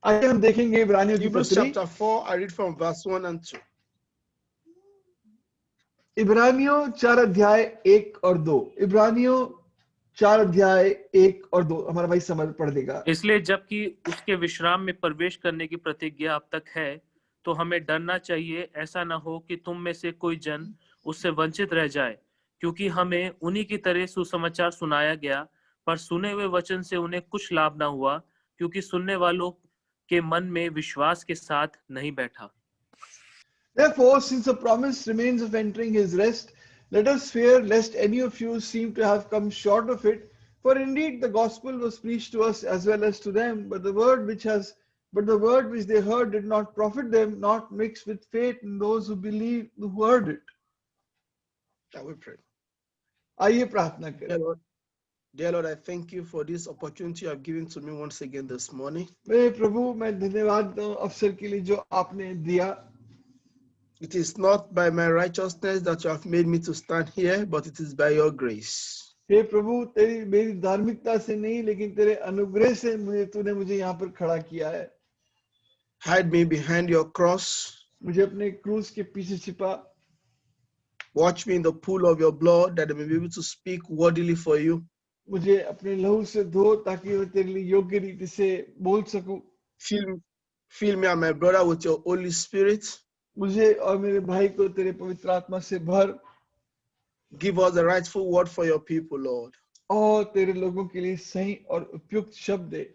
आइए हम देखेंगे इब्रानियों की Hebrews पत्री, chapter 4, I read from verse 1 and 2. इब्रानियों 4 अध्याय 1 और 2। इब्रानियों 4 अध्याय 1 और 2 हमारा भाई समर पढ़ देगा। इसलिए जबकि उसके विश्राम में प्रवेश करने की प्रतिज्ञा अब तक है, तो हमें डरना चाहिए, ऐसा न हो कि तुम में से कोई जन उससे वंचित रह जाए, क्योंकि हमें उन्हीं की तरह सुसमाचार सुनाया गया, पर सुने हुए वचन से उन्हें कुछ लाभ न हुआ, क्योंकि सुनने वालों के मन में विश्वास के साथ नहीं बैठा। Therefore, since the promise remains of entering his rest, let us fear lest any of you seem to have come short of it. For indeed the gospel was preached to us as well as to them, but the word which they heard did not profit them, not mixed with faith in those who believed, who heard it. Shall we pray? आइए प्रार्थना Dear करें। Lord, dear Lord, I thank you for this opportunity you have given to me once again this morning. मेरे प्रभु, मैं धन्यवाद देता हूं अवसर के लिए जो आपने दिया। It is not by my righteousness that you have made me to stand here, but it is by your grace. हे प्रभु, मेरी धार्मिकता से नहीं, लेकिन तेरे अनुग्रह से तूने मुझे यहाँ पर खड़ा किया है। Hide me behind your cross. मुझे अपने क्रूस के पीछे छिपा। Watch me in the pool of your blood, that I may be able to speak worthily for you. मुझे अपने लहू से धो ताकि मैं तेरे लिए योग्य रीति से बोल सकूं। Fill me and my brother with your Holy Spirit. मुझे और मेरे भाई को तेरे पवित्र आत्मा से भर। Give us the rightful word for your people, Lord. और तेरे लोगों के लिए सही और उपयुक्त शब्द दे।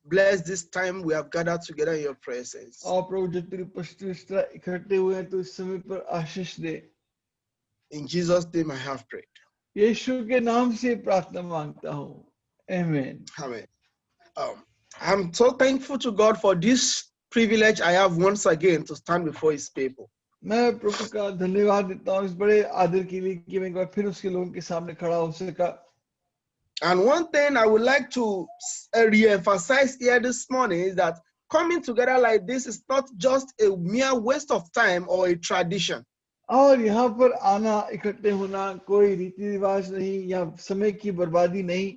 Bless this time we have gathered together in your presence. और प्रभु, जब तेरी उपस्थिति इस तरह इकट्ठे हुए हैं तो इस समय पर आशीष दे। In Jesus' name I have prayed. यीशु के नाम से प्रार्थना मांगता हूँ, आमीन। Amen. I'm so thankful to God for this privilege I have once again to stand before his people. मैं प्रभु का धन्यवाद देता हूँ इस बड़े आदर के लिए कि मैं एक बार फिर उसके लोगों के सामने खड़ा हो सका। And one thing I would like to re-emphasize here this morning is that coming together like this is not just a mere waste of time or a tradition. और यहाँ पर आना, इकट्ठे होना कोई रीति रिवाज नहीं या समय की बर्बादी नहीं।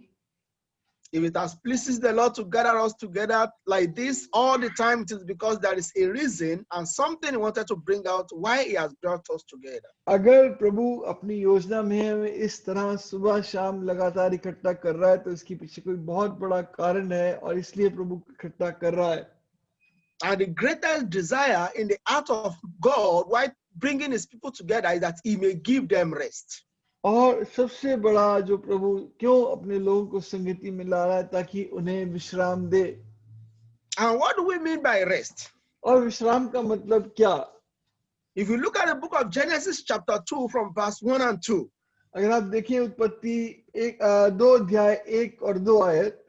If it has pleases the Lord to gather us together like this all the time, it is because there is a reason and something he wanted to bring out why he has brought us together. अगर प्रभु अपनी योजना में हमें इस तरह सुबह शाम लगातार इकट्ठा कर रहा है तो इसके पीछे कोई बहुत बड़ा कारण है और इसलिए प्रभु इकट्ठा कर रहा है। And the greatest desire in the heart of God while bringing his people together is that he may give them rest. और सबसे बड़ा जो प्रभु क्यों अपने लोगों को संगति में ला रहा है ताकि उन्हें विश्राम दे। And what do we mean by rest? और विश्राम का मतलब क्या? If you look at the book of Genesis chapter 2 from verse 1 and 2, अगर आप देखें उत्पत्ति 2 अध्याय 1 और 2 आयत,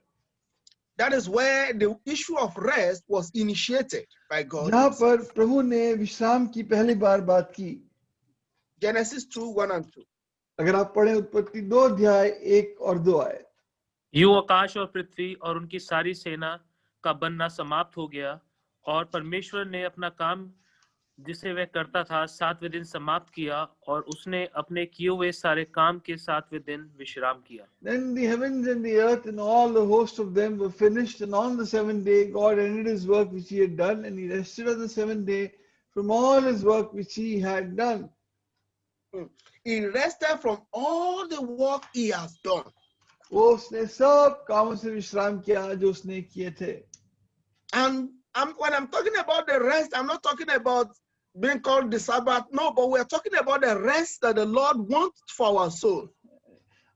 that is where the issue of rest was initiated by God. जहाँ पर प्रभु ने विश्राम की पहली बार बात की। Genesis 2, 1 and 2. अगर आप पढ़ें उत्पत्ति 2 अध्याय 1 और 2 आयत, यूं आकाश और पृथ्वी और उनकी सारी सेना का बनना समाप्त हो गया, और परमेश्वर ने अपना काम जिसे वह करता था 7वें दिन समाप्त किया, और उसने अपने किए हुए सारे काम के 7वें दिन विश्राम किया। Then the heavens and the earth and all the host of them were finished, and on the seventh day God ended his work which he had done, and he rested on the seventh day from all his work which he had done. He rested from all the work he has done. वो उसने सब कामों से विश्राम किया जो उसने किए थे। And when I'm talking about the rest, I'm not talking about being called the Sabbath. No, but we're talking about the rest that the Lord wants for our soul.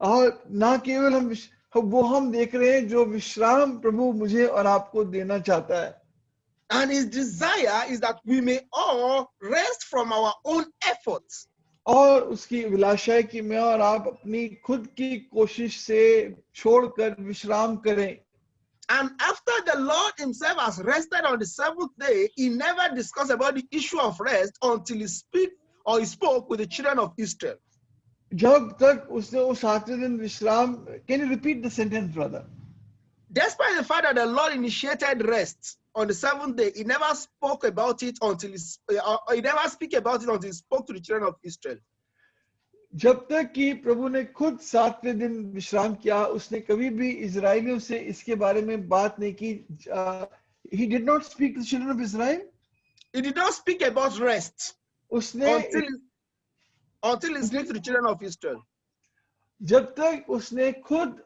और ना केवल हम देख रहे हैं जो विश्राम प्रभु मुझे और आपको देना चाहता है। And his desire is that we may all rest from our own efforts. और उसकी अभिलाषा है कि मैं और आप अपनी खुद की कोशिश से छोड़कर विश्राम करें। And after the Lord himself has rested on the seventh day, he never discussed about the issue of rest until he spoke with the children of Israel. जब तक उसने उस 7वें दिन विश्राम, can you repeat the sentence, brother? Despite the fact that the Lord initiated rest on the seventh day, he never spoke about it until he spoke to the children of Israel. जब तक कि प्रभु ने खुद 7वें दिन विश्राम किया, उसने कभी भी इजराइलियों से इसके बारे में बात नहीं की He did not speak to the children of Israel. He did not speak about rest उसने until he speaks to the children of Israel. जब तक उसने खुद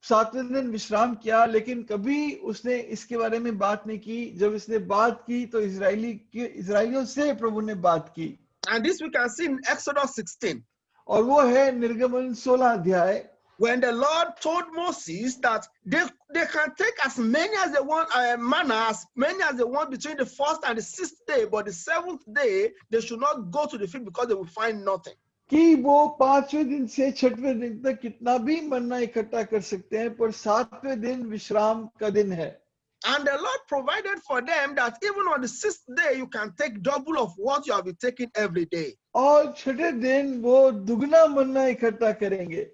7वें दिन विश्राम किया, लेकिन कभी उसने इसके बारे में बात नहीं की. जब इसने बात की तो इजरायलियों से प्रभु ने बात की. And this we can see in Exodus 16. और वो है निर्गमन 16 अध्याय. When the Lord told Moses that they can take as many as they want, manna, as many as they want between the 1st and the 6th day, but the 7th day they should not go to the field because they will find nothing. कि वो 5वें दिन से 6वें दिन तक कितना भी मन्ना इकट्ठा कर सकते हैं, पर 7वें दिन विश्राम का दिन है. And the Lord provided for them that even on the 6th day you can take double of what you have been taking every day. और 6वें दिन वो दुगना मन्ना इकट्ठा करेंगे.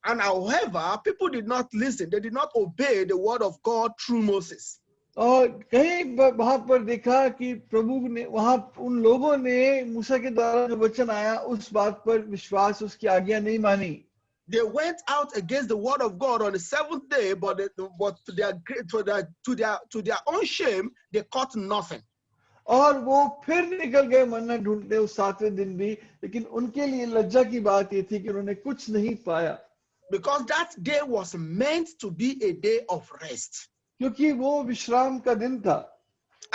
And however, people did not listen. They did not obey the word of God through Moses. और कहीं वहां पर देखा कि प्रभु ने वहां उन लोगों ने मूसा के द्वारा जो वचन आया उस बात पर विश्वास, उसकी आज्ञा नहीं मानी. They went out against the word of God on the 7th day, but to their own shame, they caught nothing. और वो फिर निकल गए मन्ना ढूंढते उस 7वें दिन भी, लेकिन उनके लिए लज्जा की बात ये थी कि उन्होंने कुछ नहीं पाया. Because that day was meant to be a day of rest. क्योंकि वो विश्राम का दिन था.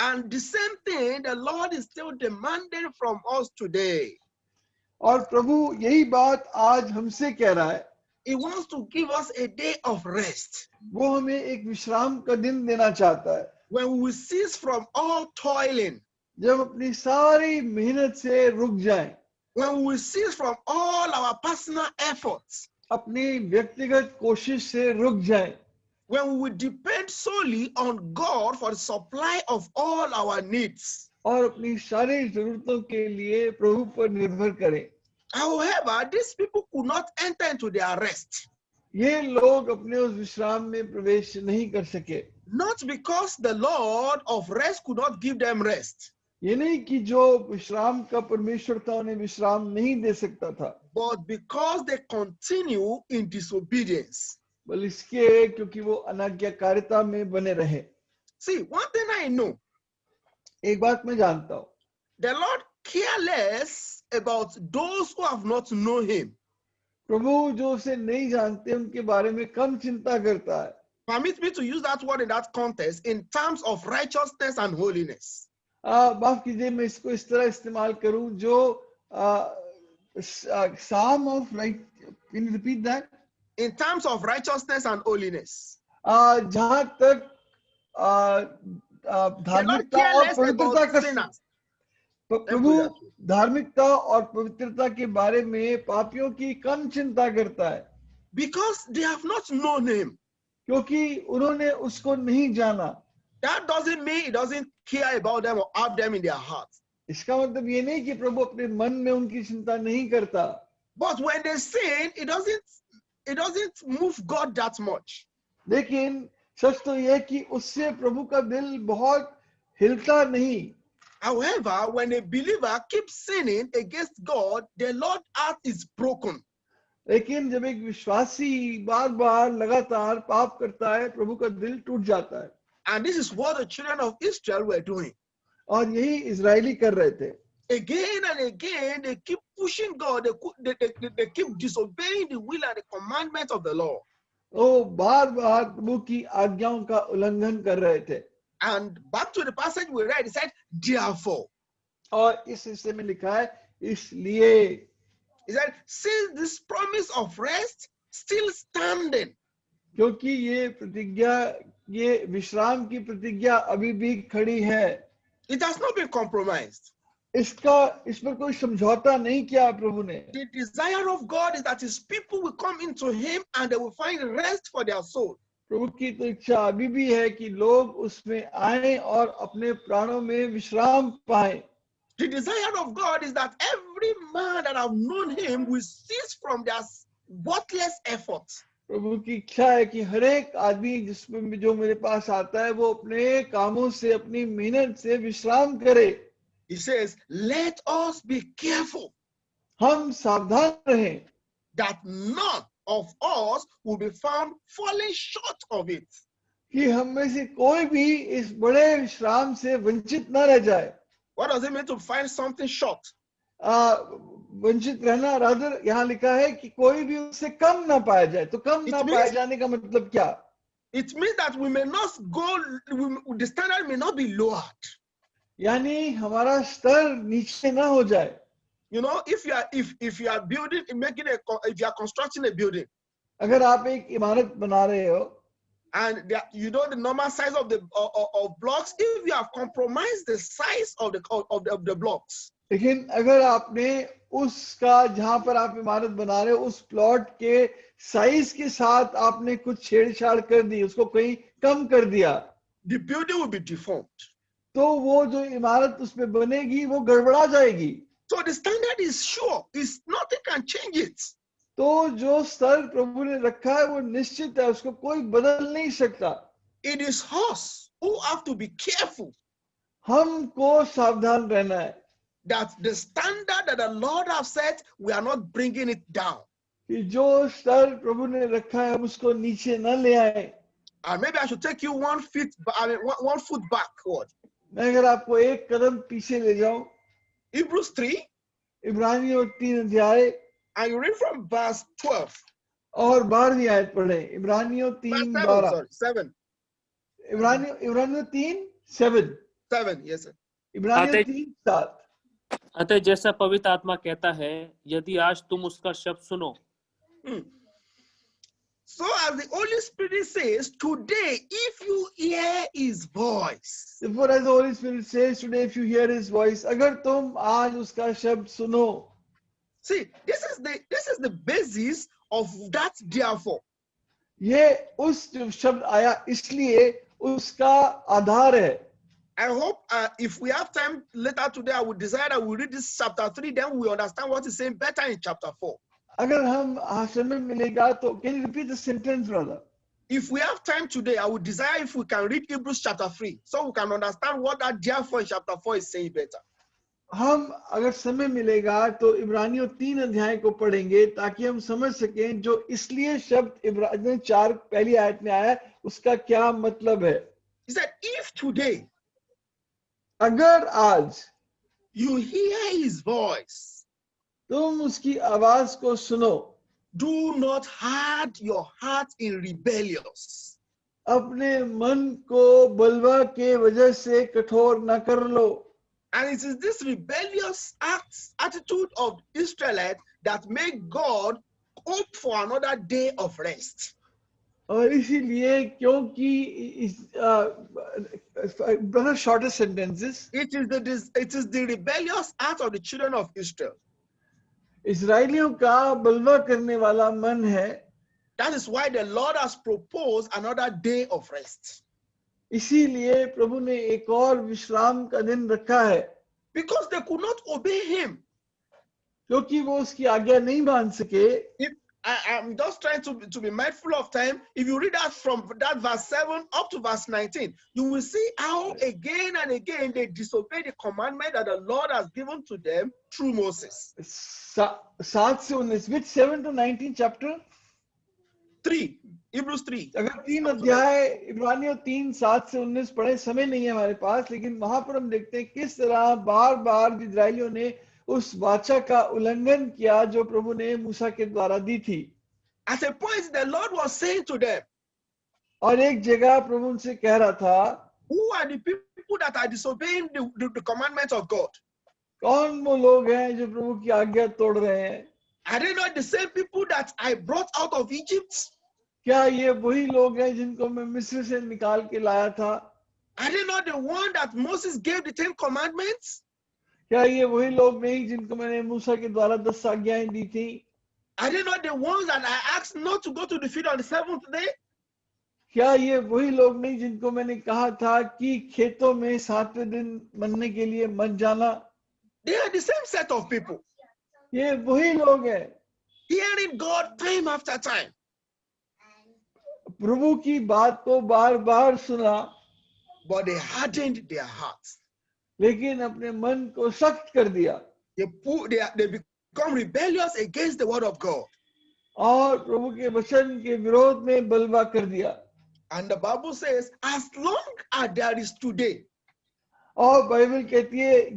And the same thing the Lord is still demanding from us today. और प्रभु यही बात आज हमसे कह रहा है. He wants to give us a day of rest. वो हमें एक विश्राम का दिन देना चाहता है. When we will cease from all toiling. जब अपनी सारी मेहनत से रुक जाएं. When we will cease from all our personal efforts. अपनी व्यक्तिगत कोशिश से रुक जाएं. When we will depend solely on God for the supply of all our needs. और अपनी सारी जरूरतों के लिए प्रभु पर निर्भर करें. However, these people could not enter into their rest. ये लोग अपने उस विश्राम में प्रवेश नहीं कर सके. Not because the Lord of rest could not give them rest. ये नहीं कि जो विश्राम का परमेश्वर था उन्हें विश्राम नहीं दे सकता था, But because they continue in disobedience. बल्कि इसके क्योंकि वो अनाज्ञाकारिता में बने रहे. See, one thing I know. एक बात मैं जानता हूँ. The Lord cares less about those who have not known Him. प्रभु जो उसे नहीं जानते उनके बारे में कम चिंता करता है. Permit me to use that word in that context in terms of righteousness and holiness. माफ कीजिए मैं इसको इस तरह इस्तेमाल करूं जो Psalm of right. Can you repeat that? In terms of righteousness and holiness. जहाँ तक धार्मिकता और पवित्रता का प्रभु धार्मिकता और पवित्रता के बारे में पापियों की कम चिंता करता है. Because they have not known Him. क्योंकि उन्होंने उसको नहीं जाना. That doesn't mean He doesn't care about them or have them in their hearts. इसका मतलब ये नहीं कि प्रभु अपने मन में उनकी चिंता नहीं करता. But when they sin, it doesn't move God that much. लेकिन सच तो यह कि उससे प्रभु का दिल बहुत हिलता नहीं. However, when a believer keeps sinning against God, the Lord's heart is broken. लेकिन जब एक विश्वासी बार-बार लगातार पाप करता है, प्रभु का दिल टूट जाता है. And this is what the children of Israel were doing. और यही इजरायली कर रहे थे. Again and again, they keep pushing God. They keep disobeying the will and the commandments of the Lord. वो बार-बार प्रभु की आज्ञाओं का उल्लंघन कर रहे थे. And back to the passage we read, it said, therefore. और इस हिस्से में लिखा है इसलिए. He said, since this promise of rest still standing. क्योंकि ये प्रतिज्ञा, ये विश्राम की प्रतिज्ञा अभी भी खड़ी है. It has not been compromised. इस पर कोई समझौता नहीं किया प्रभु ने. The desire of God is that His people will come into Him and they will find rest for their soul. प्रभु की तो इच्छा अभी भी है कि लोग उसमें आएं और अपने प्राणों में विश्राम पाएं. The desire of God is that every man that have known Him will cease from their worthless efforts. प्रभु की इच्छा है कि हर एक आदमी जिसमें जो मेरे पास आता है वो अपने कामों से, अपनी मेहनत से विश्राम करे. He says, let us be careful. हम सावधान रहें. That none of us will be found falling short of it. कि हम में से कोई भी इस बड़े विश्राम से वंचित न रह जाए। What does it mean to find something short? वंचित रहना, रादर यहाँ लिखा है कि कोई भी उससे कम ना पाया जाए। तो कम ना पाया जाने का मतलब क्या? It means that we may not go, the standard may not be lowered. यानी हमारा स्तर नीचे ना हो जाए। You know, if you are building, if you are constructing a building, अगर आप एक इमारत बना रहे हो, and you know the normal size of the of blocks, if you have compromised the size of the blocks, लेकिन अगर आपने उसका जहां पर आप इमारत बना रहे हो उस प्लॉट के साइज के साथ आपने कुछ छेड़छाड़ कर दी, उसको कहीं कम कर दिया, the building will be deformed. तो वो जो इमारत उसमें बनेगी वो गड़बड़ा जाएगी। So the standard is sure, is nothing can change it. तो जो स्तर प्रभु ने रखा है वो निश्चित है, उसको कोई बदल नहीं सकता। It is us who have to be careful हमको सावधान रहना है that the standard that the Lord has set, we are not bringing it down. कि जो स्तर प्रभु ने रखा है हम उसको नीचे न ले आए। And maybe I should take you 1 foot backward. मैं अगर आपको एक कदम पीछे ले जाऊं, Hebrews 3, इब्रानियों 3 अध्याय and you read from verse 12. और 12वीं आयत पढ़े। इब्रानियों 3:12। 7. इब्रानियों 3:7। 7, yes sir. इब्रानियों 3:7। अतः जैसा पवित्र आत्मा कहता है, यदि आज तुम उसका शब्द सुनो। So as the Holy Spirit says, today, if you hear His voice. Therefore, as the Holy Spirit says today, if you hear His voice, अगर तुम आज उसका शब्द सुनो। See, this is the basis of that therefore. ये उस जो शब्द आया इसलिए उसका आधार है। I hope if we have time later today, I would desire that we read this chapter 3, then we understand what is saying better in chapter 4. अगर हम समय मिलेगा तो can you repeat the sentence, brother? If we have time today, I would desire if we can read Hebrews chapter 3, so we can understand what that therefore in chapter 4 is saying better. हम अगर समय मिलेगा तो इब्रानियों 3 अध्याय को पढ़ेंगे ताकि हम समझ सकें जो इसलिए शब्द इब्रानियों 4 पहली आयत में आया उसका क्या मतलब है। He said, if today अगर आज you hear His voice, तुम उसकी आवाज को सुनो, do not harden your heart in rebellious. अपने मन को बलवा के वजह से कठोर न कर लो। And it is this rebellious attitude of Israelites that made God hope for another day of rest. और इसीलिए क्योंकि brother, shortest sentences. It is the rebellious heart of the children of Israel. इस्राएलियों का बलवा करने वाला मन है। That is why the Lord has proposed another day of rest. इसीलिए प्रभु ने एक और विश्राम का दिन रखा है। Because they could not obey Him. क्योंकि वो उसकी आज्ञा नहीं मान सके। I'm just trying to be mindful of time. If you read that from that verse 7 up to verse 19, you will see how again and again they disobey the commandment that the Lord has given to them through Moses. 7 से 19, which 7 to 19 chapter? 3, Hebrews 3. अगर 3 अध्याय इब्रानियों 3 7 से 19 पढ़े, समय नहीं है हमारे पास, लेकिन वहां पर हम देखते हैं किस तरह बार बार इस्राएलियों ने उस वाचा का उल्लंघन किया जो प्रभु ने मूसा के द्वारा दी थी। At a point the Lord was saying to them, और एक जगह प्रभु उनसे कह रहा था, who are the people that are disobeying the commandments of God? कौन वो लोग हैं जो प्रभु की आज्ञा तोड़ रहे हैं? Are they not the same people that I brought out of Egypt? क्या ये वही लोग हैं जिनको मैं मिस्र से निकाल के लाया था? Are they not the one that Moses gave the 10 commandments? क्या ये वही लोग नहीं जिनको मैंने मूसा के द्वारा 10 आज्ञाएं दी थी? Are they not the ones that I asked not to go to the field on the 7th day? क्या ये वही लोग नहीं जिनको मैंने कहा था कि खेतों में 7वें दिन मरने के लिए मत जाना? They are the same set of people. ये वही लोग हैं, Hearing God time after time. प्रभु की बात को बार बार सुना, But they hardened their hearts. लेकिन अपने मन को सख्त कर दिया। They become rebellious against the word of God. और प्रभु के वचन के विरोध में बलवा कर दिया। And the Bible says, as long as there is today, और बाइबल कहती है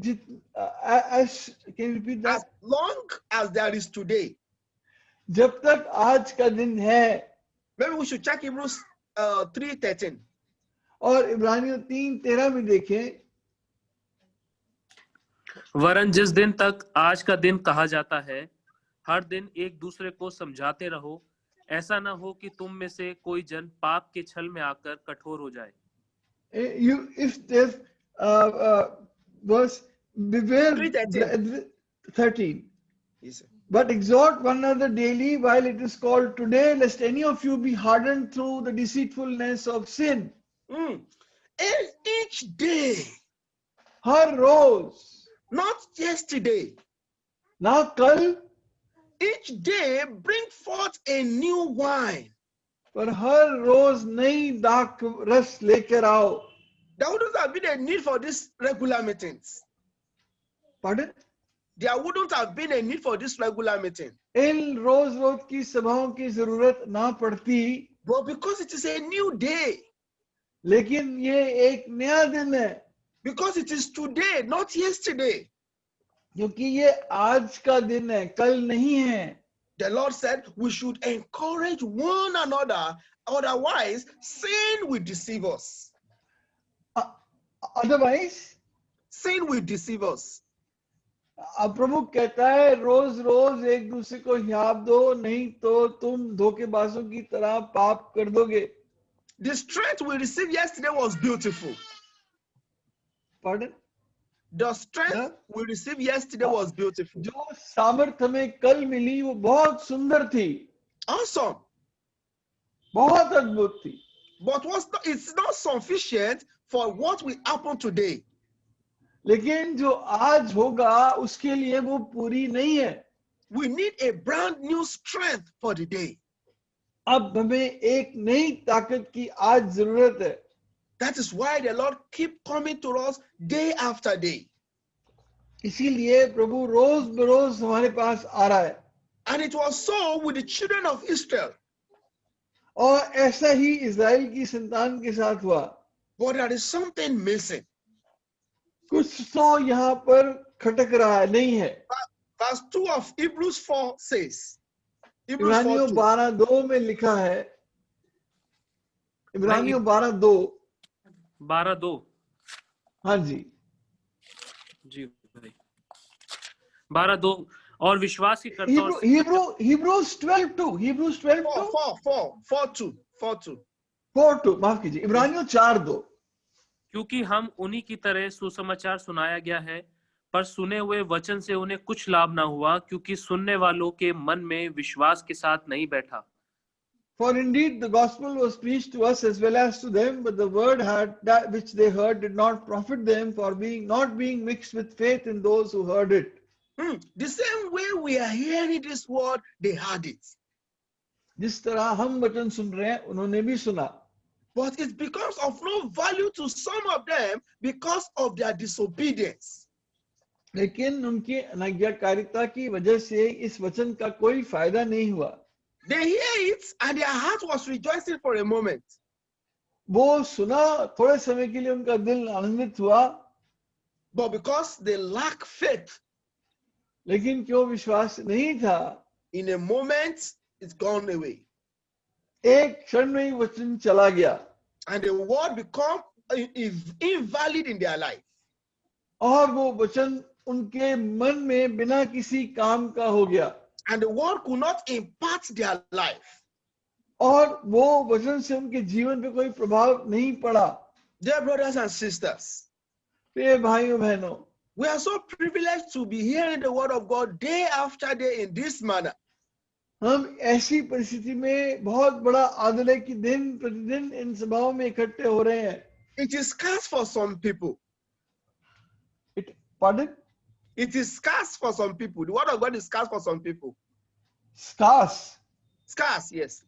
can you repeat as that? long as there is today, जब तक आज का दिन है. maybe we should check Hebrews 3:13. और इब्रानियों 3:13 में देखें, वरन जिस दिन तक आज का दिन कहा जाता है, हर दिन एक दूसरे को समझाते रहो, ऐसा ना हो कि तुम में से कोई जन पाप के छल में आकर कठोर हो जाए. if there's verse beware 13. Yes, sir. But exhort one another daily while it is called today, lest any of you be hardened through the deceitfulness of sin. Each day, her rose, not yesterday, ना कल, each day bring forth a new wine. पर हर रोज नई दाख रस लेकर आओ. There wouldn't have been a need for these regular meetings. Pardon? There wouldn't have been a need for this regular meeting. इन रोज रोज की सभाओं की जरूरत ना पड़ती, But because it is a new day, लेकिन ये एक नया दिन है, because it is today, not yesterday, क्योंकि ये आज का दिन है, कल नहीं है. the Lord said we should encourage one another, otherwise sin will deceive us. Otherwise, Sin will deceive us. अब प्रभु कहता है रोज रोज एक दूसरे को याद दो, नहीं तो तुम धोखेबाजों की तरह पाप कर दोगे. The strength we received yesterday was beautiful. Pardon? The strength we received yesterday was beautiful. जो सामर्थ हमें कल मिली वो बहुत सुंदर थी, Awesome. बहुत अद्भुत थी. But it's not sufficient for what will happen today. लेकिन जो आज होगा उसके लिए वो पूरी नहीं है. We need a brand new strength for the day. अब हमें एक नई ताकत की आज जरूरत है. That is why the Lord keep coming to us day after day. इसीलिए प्रभु रोज बरोज हमारे पास आ रहा है. And it was so with the children of Israel. और ऐसा ही इज़राइल की संतान के साथ हुआ. But there is something missing. कुछ तो यहाँ पर खटक रहा है, नहीं है. Verse 2 of Hebrews 4 says, इब्रानियों 12:2 में लिखा है, इब्रानियों 12:2. हाँ जी भाई 12:2. और विश्वास ही करता हूं. Hebrews 12:2 4:2 माफ कीजिए, इब्रानियों 4:2. क्योंकि हम उन्हीं की तरह सुसमाचार सुनाया गया है, पर सुने हुए वचन से उन्हें कुछ लाभ ना हुआ, क्योंकि सुनने वालों के मन में विश्वास के साथ नहीं बैठा. For indeed the gospel was preached to us as well as to them, but the word that which they heard did not profit them, for not being mixed with faith in those who heard it. The same way we are hearing this word, they heard it. जिस तरह हम वचन सुन रहे हैं, उन्होंने भी सुना. But it becomes of no value to some of them because of their disobedience. लेकिन उनकी अनाज्ञाकारिता की वजह से इस वचन का कोई फायदा नहीं हुआ. They hear it and their heart was rejoicing for a moment. वो सुना, थोड़े समय के लिए उनका दिल आनंदित हुआ. But because they lack faith, लेकिन क्यों विश्वास नहीं था, in a moment it's gone away. एक क्षण में ही वचन चला गया. And the word become invalid in their life. और वो वचन उनके मन में बिना किसी काम का हो गया. And the word could not impact their life. और वो वचन से उनके जीवन पे कोई प्रभाव नहीं पड़ा. Dear brothers and sisters, प्रिय भाइयों बहनों, we are so privileged to be hearing the word of God day after day in this manner. हम ऐसी परिस्थिति में बहुत बड़ा आदर है कि दिन प्रतिदिन इन सभाओं में इकट्ठे हो रहे हैं. It is scarce for some people. Pardon? It is scarce for some people. The word of God is scarce for some people. Scarce. Scarce, yes.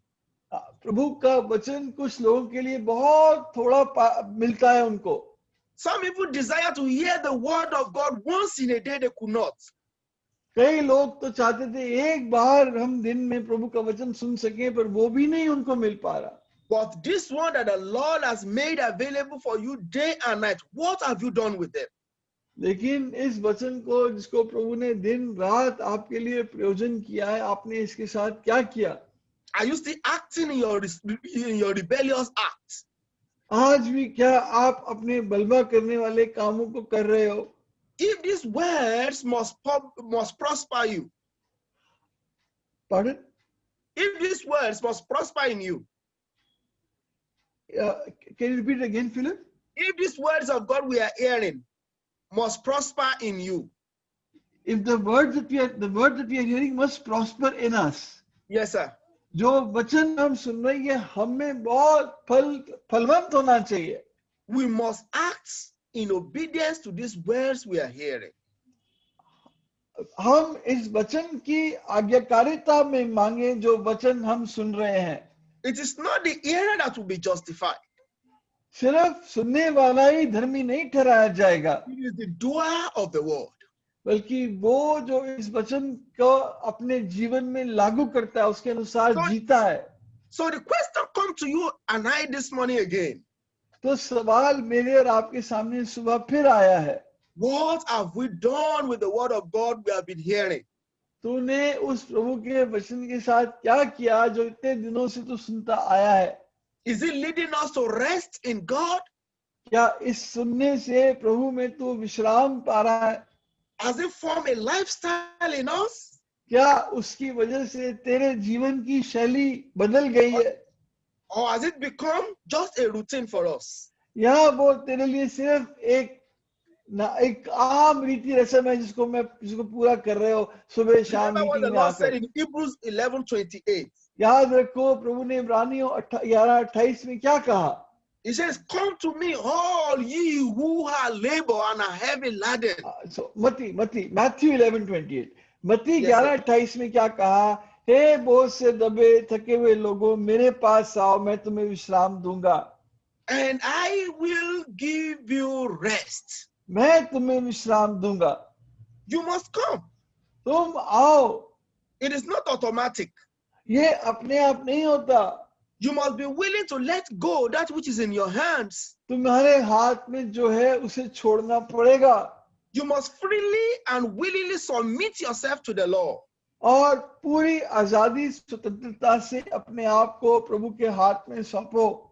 प्रभु का वचन कुछ लोगों के लिए बहुत थोड़ा मिलता है उनको. Some people desire to hear the word of God once in a day, they could not. कई लोग तो चाहते थे एक बार हम दिन में प्रभु का वचन सुन सकें, पर वो भी नहीं उनको मिल पा रहा. But this one that the Lord has made available for you day and night, what have you done with them? लेकिन इस वचन को जिसको प्रभु ने दिन रात आपके लिए प्रयोजन किया है, आपने इसके साथ क्या किया? Are you still acting in your rebellious acts? आज भी क्या आप अपने बलवा करने वाले कामों को कर रहे हो? If these words must prosper you, Pardon? if these words must prosper in you, Can you repeat again, Philip? if these words of God we are hearing must prosper in you. If the word that we are hearing must prosper in us. Yes, sir. जो वचन हम सुन रहे हैं हम में बहुत फलवंत होना चाहिए. We must act in obedience to these words we are hearing. हम इस वचन की आज्ञाकारिता में मांगे जो वचन हम सुन रहे हैं. It is not the hearer that will be justified. सिर्फ सुनने वाला ही धर्मी नहीं ठहराया जाएगा, It is the doer of the word. बल्कि वो जो इस वचन को अपने जीवन में लागू करता है, उसके अनुसार जीता है. So the question comes to you and I this morning again. तो सवाल मेरे और आपके सामने सुबह फिर आया है. What have we done with the word of God we have been hearing? तूने उस प्रभु के वचन के साथ क्या किया जो इतने दिनों से तू सुनता आया है? Is it leading us to rest in God? क्या इस सुनने से प्रभु में तू विश्राम पा रहा है? Has it formed a lifestyle in us? क्या उसकी वजह से तेरे जीवन की शैली बदल गई है? Or has it become just a routine for us? या वो तेरे लिए सिर्फ एक आम रीति रस्म है जिसको पूरा कर रहे हो सुबह शाम Remember what the मीटिंग में Lord said आकर? in Hebrews 11:28. याद रखो प्रभु ने इब्रानियों 11:28 में क्या कहा? He says, "Come to me, all ye who are labor and are heavy laden." So Matthew 11:28. मत्ती Yes, sir. 11:28 में क्या कहा? हे बोझ से दबे थके हुए लोगों, मेरे पास आओ, मैं तुम्हें विश्राम दूंगा. And I will give you rest. मैं तुम्हें विश्राम दूंगा. You must come. तुम आओ. It is not automatic. ये अपने आप नहीं होता. You must be willing to let go that which is in your hands. तुम्हारे हाथ में जो है उसे छोड़ना पड़ेगा. You must freely and willingly submit yourself to the Lord. और पूरी आजादी स्वतंत्रता से अपने आप को प्रभु के हाथ में सौंपो.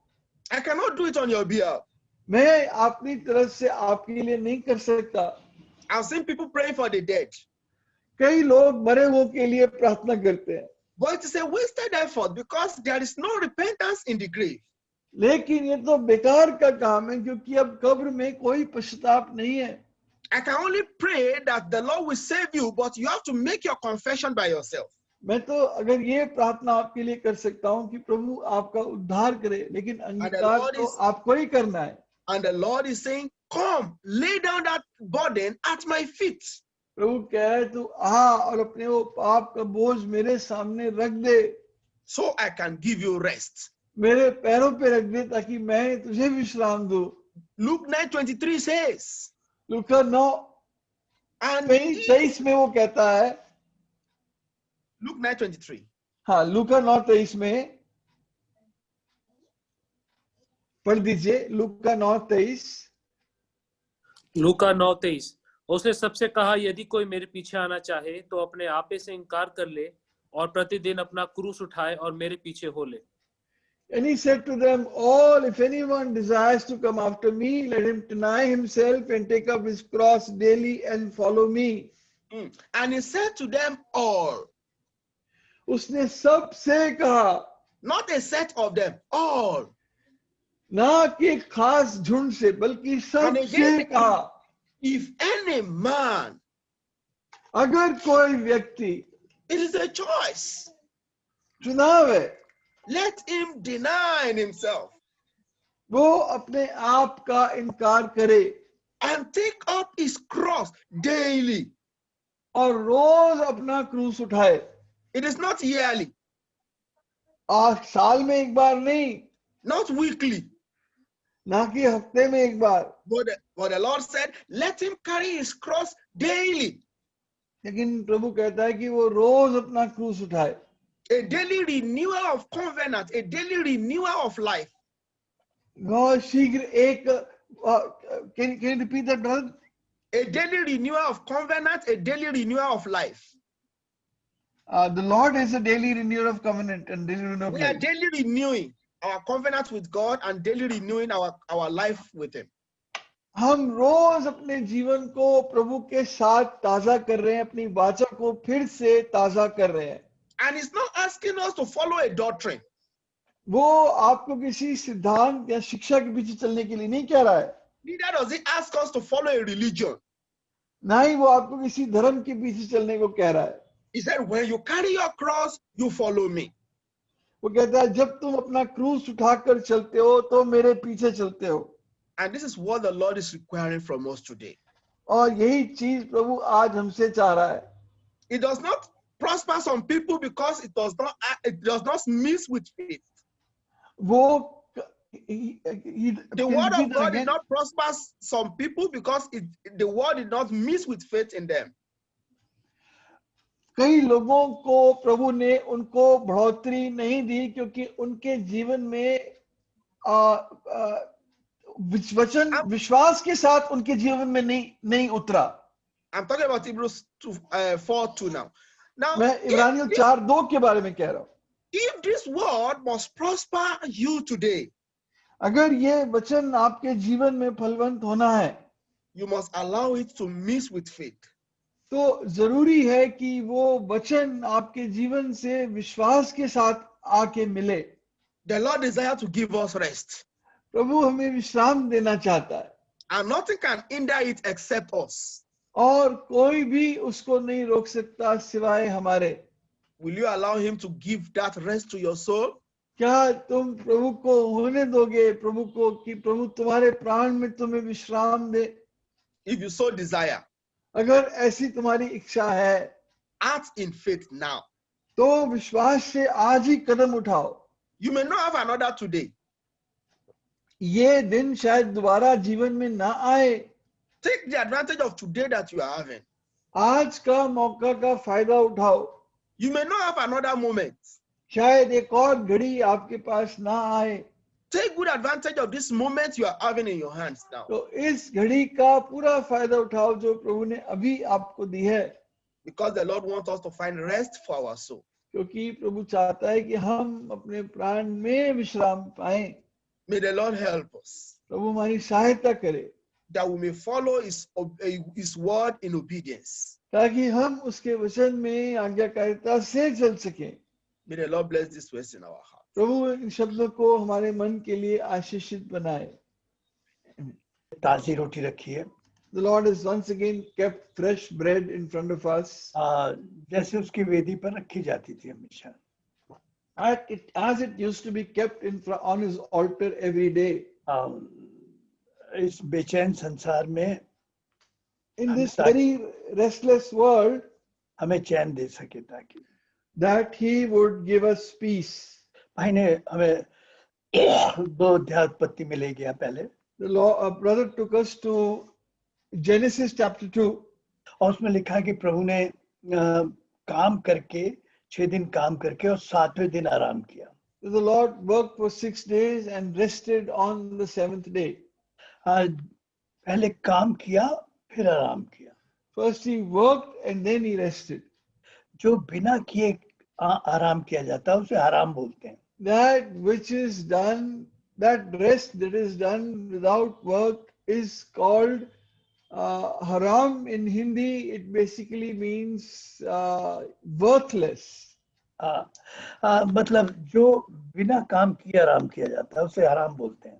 I cannot do it on your behalf. मैं अपनी तरफ से आपके लिए नहीं कर सकता. I've seen people praying for the dead. कई लोग मरे हुओं के लिए प्रार्थना करते हैं. But it is a wasted effort because there is no repentance in the grave. लेकिन ये तो बेकार का काम है क्योंकि अब कब्र में कोई पश्चाताप नहीं है. I can only pray that the Lord will save you, but you have to make your confession by yourself. मैं तो अगर ये प्रार्थना आपके लिए कर सकता हूँ कि प्रभु आपका उद्धार करे, लेकिन अंगीकार तो आपको ही करना है. And the Lord is saying, "Come, lay down that burden at my feet." प्रभु कह रहे तू आ और अपने वो पाप का बोझ मेरे सामने रख दे, So I can give you rest. मेरे पैरों पे रख दे ताकि मैं तुझे विश्राम दूं. Luke 9:23 says, लूका 9:23 में वो कहता है. Luke 9:23. हाँ, लूका 9:23 में पढ़ दीजिए. लूका 9:23. लूका 9:23. उसने सबसे कहा, यदि कोई मेरे पीछे आना चाहे तो अपने आपे से इनकार कर ले और प्रतिदिन अपना क्रूस उठाए और मेरे पीछे हो ले. And he said to them all, if anyone desires to come after me, let him deny himself and take up his cross daily and follow me. And he said to them all. उसने सबसे कहा. Not a set of them, all. ना कि एक खास झुंड से, बल्कि सबसे कहा. If any man, अगर कोई व्यक्ति, it is a choice. चुनाव है. Let him deny himself. वो अपने आप का इनकार करे. And take up his cross daily. और रोज अपना क्रूस उठाए. It is not yearly. साल में एक बार नहीं. Not weekly. ना कि हफ्ते में एक बार. But the Lord said, let him carry his cross daily. लेकिन प्रभु कहता है कि वो रोज अपना क्रूस उठाए. A daily renewal of covenant, a daily renewal of life. बहुत शीघ्र एक can you repeat that, brother? A daily renewal of covenant, a daily renewal of life. The Lord is a daily renewer of covenant and daily renewer of We are life. daily renewing our covenant with God and daily renewing our life with Him. हम रोज अपने जीवन को प्रभु के साथ ताजा कर रहे हैं, अपनी वाचा को फिर से ताजा कर रहे हैं. And He's not asking us to follow a doctrine. वो आपको किसी सिद्धांत या शिक्षा के पीछे चलने के लिए नहीं कह रहा है. Neither does He ask us to follow a religion. ना ही वो आपको किसी धर्म के पीछे चलने को कह रहा है. He said, when you carry your cross, you follow me. वो कहता है जब तुम अपना क्रूस उठाकर चलते हो तो मेरे पीछे चलते हो. And this is what the Lord is requiring from us today. और यही चीज प्रभु आज हमसे चाह रहा है. It does not prosper some people because it does not mix with faith. वो The word of God did not prosper some people because the word did not mix with faith in them. कई लोगों को प्रभु ने उनको बढ़ोतरी नहीं दी क्योंकि उनके जीवन में वचन विश्वास के साथ उनके जीवन में नहीं उतरा. I'm talking about Hebrews 4:2 now. मैं इब्रानियों 4:2 के बारे में कह रहा हूँ. If this word must prosper you today, अगर ये वचन आपके जीवन में फलवंत होना है, you must allow it to mix with faith. तो जरूरी है कि वो वचन आपके जीवन से विश्वास के साथ आके मिले. The Lord desires to give us rest. प्रभु हमें विश्राम देना चाहता है. And nothing can hinder it except us. और कोई भी उसको नहीं रोक सकता सिवाय हमारे. Will you allow Him to give that rest to your soul? क्या तुम प्रभु को होने दोगे, प्रभु को कि प्रभु तुम्हारे प्राण में तुम्हें विश्राम दे? If you so desire, अगर ऐसी तुम्हारी इच्छा है, act in faith now. तो विश्वास से आज ही कदम उठाओ. You may not have another today. ये दिन शायद दोबारा जीवन में ना आए. Take the advantage of today that you are having. आज का मौका का फायदा उठाओ. You may not have another moment. शायद एक और घड़ी आपके पास ना आए. Take good advantage of this moment you are having in your hands now. तो इस घड़ी का पूरा फायदा उठाओ जो प्रभु ने अभी आपको दी है. Because the Lord wants us to find rest for our soul. क्योंकि प्रभु चाहता है कि हम अपने प्राण में विश्राम पाएं. May the Lord help us. प्रभु हमारी सहायता करे. That we may follow His word in obedience. ताकि हम उसके वचन में आज्ञाकारिता से चल सकें. May the Lord bless this words in our heart. प्रभु इन शब्दों को हमारे मन के लिए आशीषित बनाए. ताजी रोटी रखी है. The Lord has once again kept fresh bread in front of us. जैसे उसकी वेदी पर रखी जाती थी हमेशा. As it used to be kept on His altar every day. इस बेचैन संसार में in this very restless world हमें चैन दे सके ताकि that He would give us peace. भाई ने हमें दो अध्याय उत्पत्ति में ले गया पहले. The brother took us to Genesis chapter 2. और उसमें लिखा है कि प्रभु ने काम करके 6 दिन काम करके और 7वें दिन आराम किया. The Lord worked for 6 days and rested on the 7th day. पहले काम किया फिर आराम किया. First He worked and then He rested. जो बिना किए आराम किया जाता है उसे हराम बोलते हैं. That which is done, that rest that is done without work is called haram in Hindi. It basically means worthless. मतलब जो बिना काम किए आराम किया जाता है उसे हराम बोलते हैं.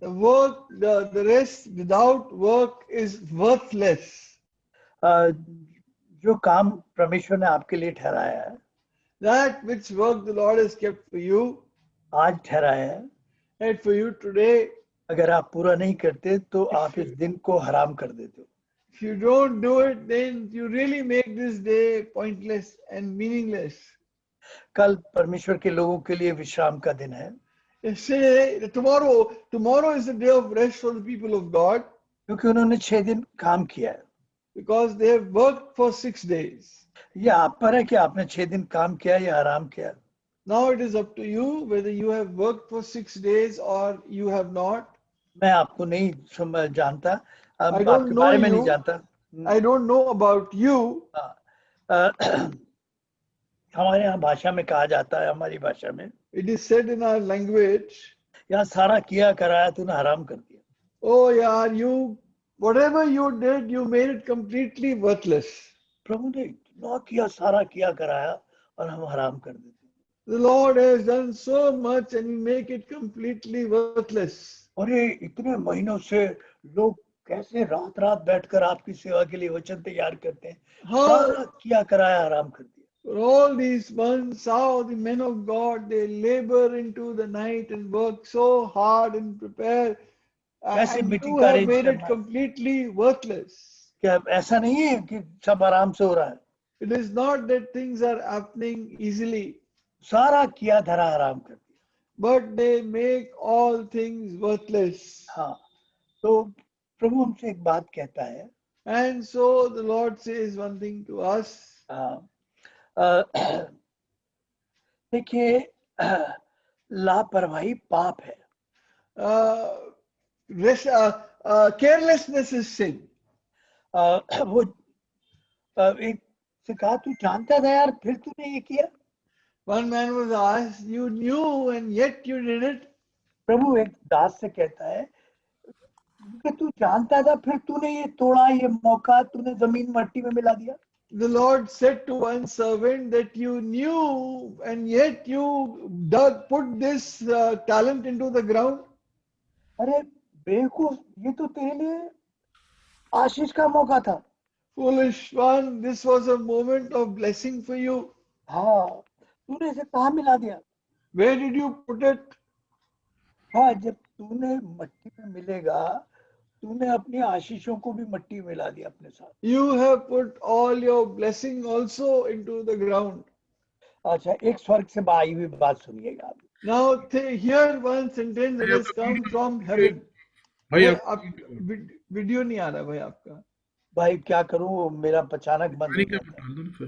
The rest without work is worthless. जो काम परमेश्वर ने आपके लिए ठहराया है, that which work the Lord has kept for you, आज ठहराया है, and for you today, अगर आप पूरा नहीं करते तो आप इस दिन को हराम कर देते हो. if you don't do it, then you really make this day pointless and meaningless. कल परमेश्वर के लोगों के लिए विश्राम का दिन है. Say tomorrow is the day of rest for the people of God, क्योंकि उन्होंने 6 दिन काम किया है. because they have worked for 6 days. ये आप पर है कि आपने 6 दिन काम किया या आराम किया. Now it is up to you whether you have worked for 6 days or you have not. मैं आपको नहीं जानता, I don't आपके know बारे में नहीं you. जानता। I don't know about you. हमारे यहाँ भाषा में कहा जाता है, हमारी भाषा में, It is said in our language, यहाँ सारा किया कराया तूने हराम कर दिया। oh yaar, you, whatever you did, you made it completely worthless. प्रभु ने इतना किया, सारा किया कराया और हम हराम कर देते। The Lord has done so much and we make it completely worthless. और ये इतने महीनों से लोग कैसे रात रात बैठकर आपकी सेवा के लिए वचन तैयार करते हैं, सारा किया कराया हराम कर दिया। For all these months, how the men of God, they labor into the night and work so hard and prepare, कैसे and मीटिंग you का have अरेंज made it करना है। completely worthless. क्या ऐसा नहीं है कि सब आराम से हो रहा है? It is not that things are happening easily, सारा किया धरा हराम कर दिया। but they make all things worthless. हाँ, तो प्रभु हमसे एक बात कहता है, And so the Lord says one thing to us. देखिए, लापरवाही पाप है। Carelessness is sin. वो एक से कहा, तू जानता था यार, फिर तूने ये किया। One man was asked, you knew and yet you did it. प्रभु एक दास से कहता है कि तू जानता था, फिर तूने ये तोड़ा, ये मौका तूने जमीन मट्टी में मिला दिया। The Lord said to one servant that you knew and yet you put this talent into the ground. अरे बेवकूफ, ये तो तेरे लिए आशीष का मौका था। Foolish one, this was a moment of blessing for you. हाँ, तूने इसे कहाँ मिला दिया? Where did you put it? हाँ, जब तूने मट्टी में मिलेगा, तूने अपनी आशीषों को भी मट्टी में मिला दिया अपने साथ। You have put all your blessing also into the ground. अच्छा, एक स्वर्ग से आई हुई बात सुनिएगा। Now hear one sentence that has come from heaven. भाई आप वीडियो नहीं आ रहा भाई आपका। भाई क्या करूं, मेरा अचानक बंद हो जाता है।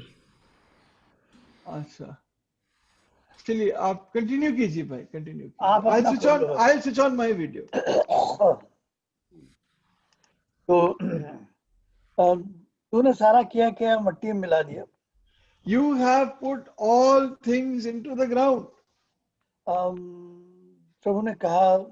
अच्छा, चलिए आप कंटिन्यू कीजिए भाई, continue. I'll switch on my video. तो तूने सारा किया क्या मट्टी में मिला दिया। You have put all things into the ground. प्रभु ने कहा,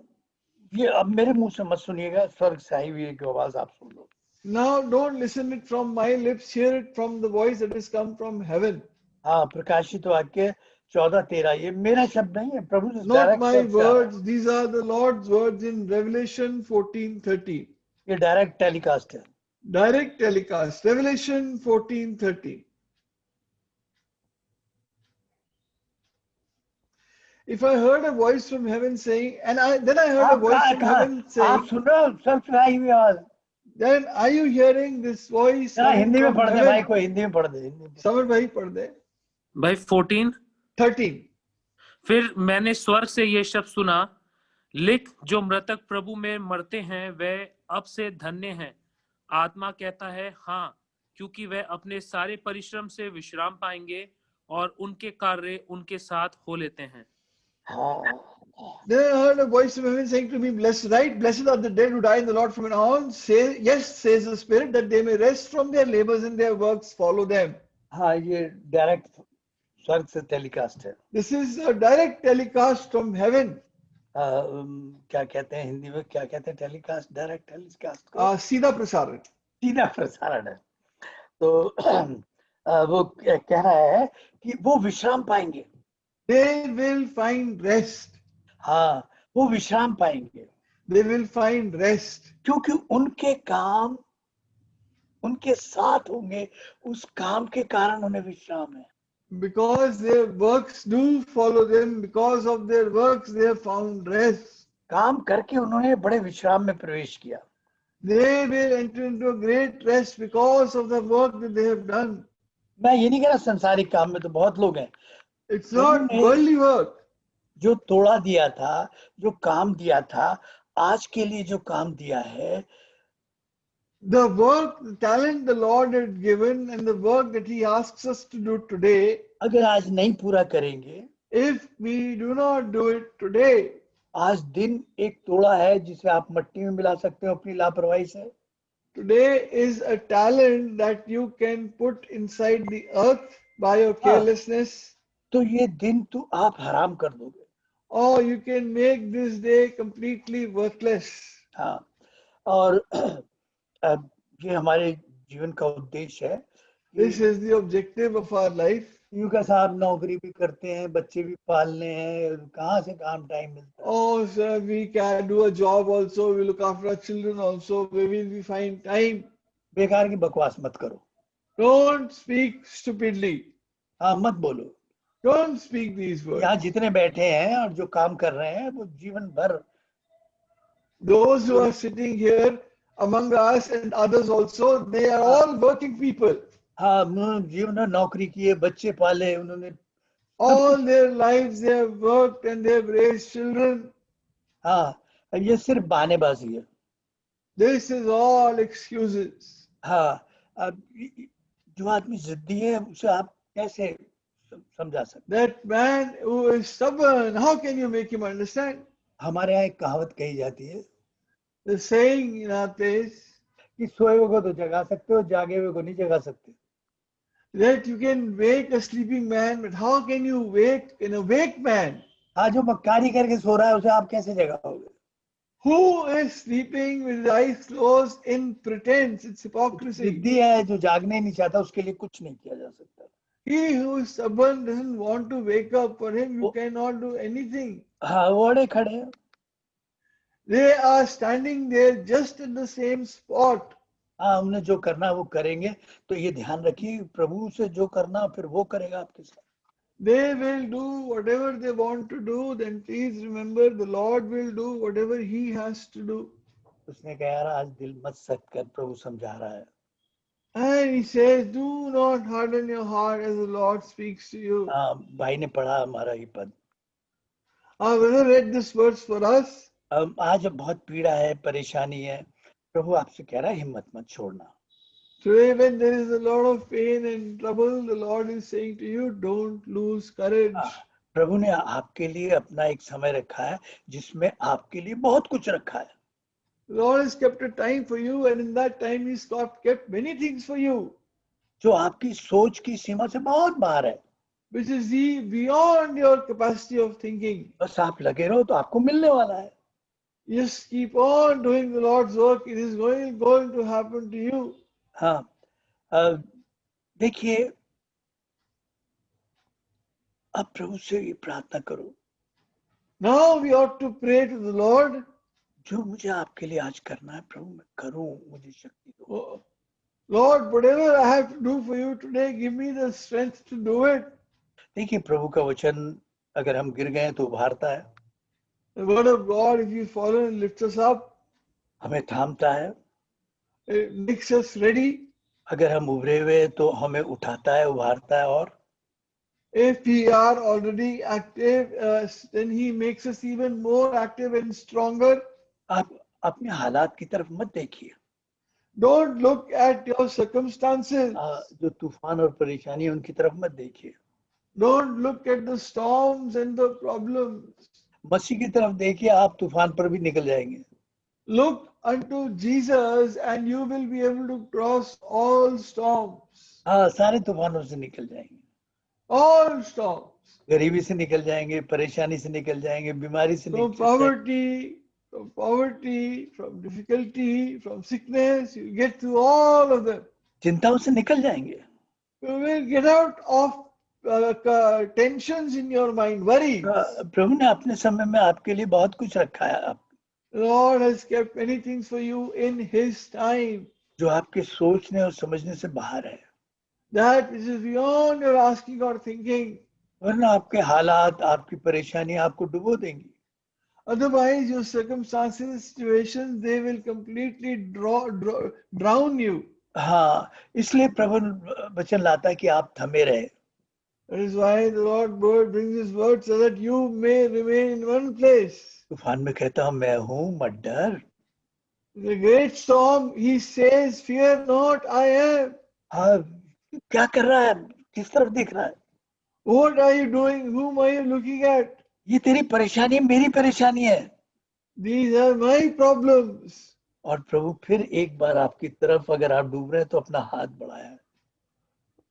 ये अब मेरे मुंह से मत सुनिएगा, स्वर्ग से आई हुई एक आवाज आप सुन लो। Now don't listen it from my lips, hear it from the voice that has come from heaven. हाँ, प्रकाशित वाक्य 14:13, ये मेरा शब्द नहीं है, प्रभु से Not my words, these are the Lord's words in Revelation 14:30. ये डायरेक्ट टेलीकास्ट है। Direct telecast, Revelation 14:30. If I heard a voice from heaven saying, then I heard a voice from heaven saying, आप सुन रहे हो स्वर्ग से आई हुई आवाज? then are you hearing this voice? Hindi में पढ़ दे भाई, कोई हिंदी में पढ़ दे। समर भाई पढ़ दे भाई 13। फिर मैंने स्वर्ग से ये शब्द सुना, लिख, जो मृतक प्रभु में मरते हैं वे अब से धन्य हैं। आत्मा कहता है हाँ, क्योंकि वे अपने सारे परिश्रम से विश्राम पाएंगे और उनके कार्य उनके साथ हो लेते हैं। Then I heard a voice from heaven saying to me, blessed are the dead who die in the Lord from now on. Say, yes, says the Spirit, that they may rest from their labors and their works follow them. हाँ, ये direct स्वर्ग से telecast है। This is a direct telecast from heaven. क्या कहते हैं हिंदी में, क्या कहते हैं टेलीकास्ट, डायरेक्ट टेलीकास्ट को? सीधा प्रसारण। सीधा प्रसारण है। तो वो कह रहा है कि वो विश्राम पाएंगे। They will find rest. हाँ, वो विश्राम पाएंगे। They will find rest. क्योंकि उनके काम उनके साथ होंगे, उस काम के कारण उन्हें विश्राम है। Because their works do follow them, because of their works they have found rest. काम करके उन्होंने बड़े विश्राम में प्रवेश किया। They will enter into a great rest because of the work that they have done. मैं ये नहीं कह रहा संसारिक काम में तो बहुत लोग हैं। It's not worldly work. जो तोड़ा दिया था, जो काम दिया था, आज के लिए जो काम दिया है, the work, the talent the Lord had given and the work that He asks us to do today, अगर आज नहीं पूरा करेंगे, If we do not do it today, आज दिन एक तोड़ा है जिसे आप मट्टी में मिला सकते हो अपनी लापरवाही से। today is a talent that you can put inside the earth by your हाँ, carelessness, तो ये दिन तो आप हराम कर दोगे। or you can make this day completely worthless. हाँ, और अब ये हमारे जीवन का उद्देश्य है This कि is the objective of our life. यूं का साहब नौकरी भी करते हैं, बच्चे भी पालने हैं, कहाँ से काम टाइम मिलता है? Oh, sir, we can do a job also. We look after our children also. Where will we find time? बेकार की बकवास मत करो। Don't speak stupidly. हाँ, मत बोलो। Don't speak these words. यहाँ जितने बैठे हैं और जो काम कर रहे हैं वो जीवन भर, Those who are sitting here among us and others also, they are all working people. हाँ, उन्होंने जीवन भर नौकरी की है, बच्चे पाले, उन्होंने All their lives they have worked and they have raised children. हाँ, ये सिर्फ बहानेबाजी है। This is all excuses. हाँ, अब जो आदमी जिद्दी है उसे आप कैसे समझा सकते? That man who is stubborn, how can you make him understand? हमारे यहाँ एक कहावत कही जाती है The saying in our place कि सोए हुए को तो जगा सकते हो, जागे हुए को नहीं जगा सकते। that you can wake a sleeping man, but how can you wake an awake man? हाँ, जो मक्कारी करके सो रहा है उसे आप कैसे जगाओगे? Who is sleeping with his eyes closed in pretense? It's hypocrisy. जिद्दी है, जो जागने नहीं चाहता, उसके लिए कुछ नहीं किया जा सकता। He who is stubborn doesn't want to wake up. For him, you cannot do anything. हाँ, वो अड़े खड़े हैं। They are standing there just in the same spot. हाँ, उन्हें जो करना वो करेंगे। तो ये ध्यान रखिए, प्रभु से जो करना फिर वो करेगा आपके साथ। They will do whatever they want to do. Then please remember, the Lord will do whatever He has to do. उसने कहा यार आज दिल मत सख्त कर, प्रभु समझा रहा है। And He says, do not harden your heart as the Lord speaks to you. हाँ, भाई ने पढ़ा हमारा ये पद। Our brother read this verse for us. आज बहुत पीड़ा है, परेशानी है, प्रभु आपसे कह रहा है हिम्मत मत छोड़ना। Today, when there is a lot of pain and trouble, the Lord is saying to you, don't lose courage. प्रभु ने आपके लिए अपना एक समय रखा है जिसमें आपके लिए बहुत कुछ रखा है। The Lord has kept a time for you, and in that time He's kept many things for you, जो आपकी सोच की सीमा से बहुत बाहर है। which is beyond your capacity of thinking. बस आप लगे रहो तो आपको मिलने वाला है। Just keep on doing the Lord's work. It is going to happen to you. हाँ, देखिए, अब प्रभु से ये प्रार्थना करो, Now we ought to pray to the Lord. जो मुझे आपके लिए आज करना है प्रभु मैं करूं, मुझे शक्ति दो। Oh, Lord, whatever I have to do for you today, give me the strength to do it. देखिए, प्रभु का वचन अगर हम गिर गए तो उभारता है, The word of God, if you follow and lifts us up, हमें थामता है। it makes us ready. अगर हम उभरे हुए तो हमें उठाता है, उभारता है। और If we are already active, then He makes us even more active and stronger. आप अपने हालात की तरफ मत देखिए, Don't look at your circumstances. जो तूफान और परेशानी है उनकी तरफ मत देखिए। Don't look at the storms and the problems. मसीह की तरफ देखिए, आप तूफान पर भी निकल जाएंगे। Look unto Jesus and you will be able to cross all storms. हाँ, सारे तूफानों से निकल जाएंगे। All storms. गरीबी से निकल जाएंगे, परेशानी से निकल जाएंगे, बीमारी से From निकल poverty, from difficulty, from sickness, you get through all of them. चिंताओं से निकल जाएंगे। You will get out of tensions in your mind, worries. प्रभु ने अपने समय में आपके लिए बहुत कुछ रखा है। The Lord has kept many things for you in His time. जो आपके सोचने और समझने से बाहर है। That which is beyond your asking or thinking. वरना आपके हालात, आपकी परेशानी आपको डुबो देंगी। Otherwise, your circumstances, situations, they will completely drown you. हाँ, इसलिए प्रभु वचन लाता है कि आप थमे रहे। That is why the Lord brings His word so that you may remain in one place. तूफान में कहता हूँ मैं हूँ, मत डर। The great storm, He says, fear not, I am. हाँ, क्या कर रहा है, किस तरफ देख रहा है? What are you doing? Whom are you looking at? ये तेरी परेशानी मेरी परेशानी है। These are my problems. और प्रभु फिर एक बार आपकी तरफ अगर आप डूब रहे हैं तो अपना हाथ बढ़ाया।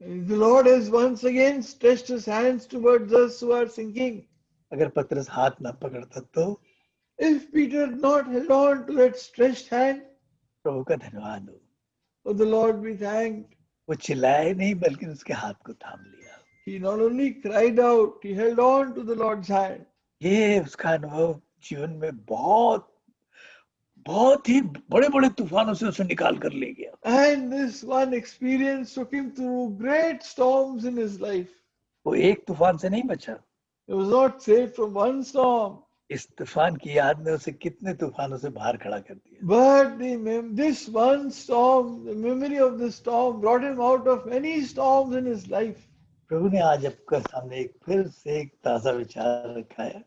The Lord has once again stretched his hands towards us who are sinking. अगर पतरस हाथ ना पकड़ता तो If Peter had not held on to that stretched hand, प्रभु का धन्यवाद हो, oh, the Lord be thanked. वो चिल्लाए नहीं बल्कि उसके हाथ को थाम लिया। He not only cried out, he held on to the Lord's hand. ये उसका अनुभव जीवन में बहुत बहुत ही बड़े बड़े तूफानों से उसे निकाल कर ले गया। And this one experience took him through great storms in his life. वो एक तूफान से नहीं बचा, He was not saved from one storm, इस तूफान की याद ने उसे कितने तूफानों से बाहर खड़ा कर दिया। but this one storm, the memory of this storm, brought him out of many storms in his life. प्रभु ने आज आपके सामने एक फिर से एक ताजा विचार रखा है,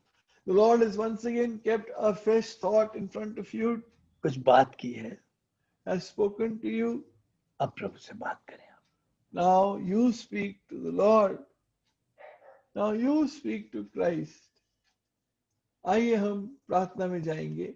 The Lord has once again kept a fresh thought in front of you, कुछ बात की है। has spoken to you. अब प्रभु से बात करें। Now you speak to the Lord. Now you speak to Christ. आइए हम प्रार्थना में जाएंगे।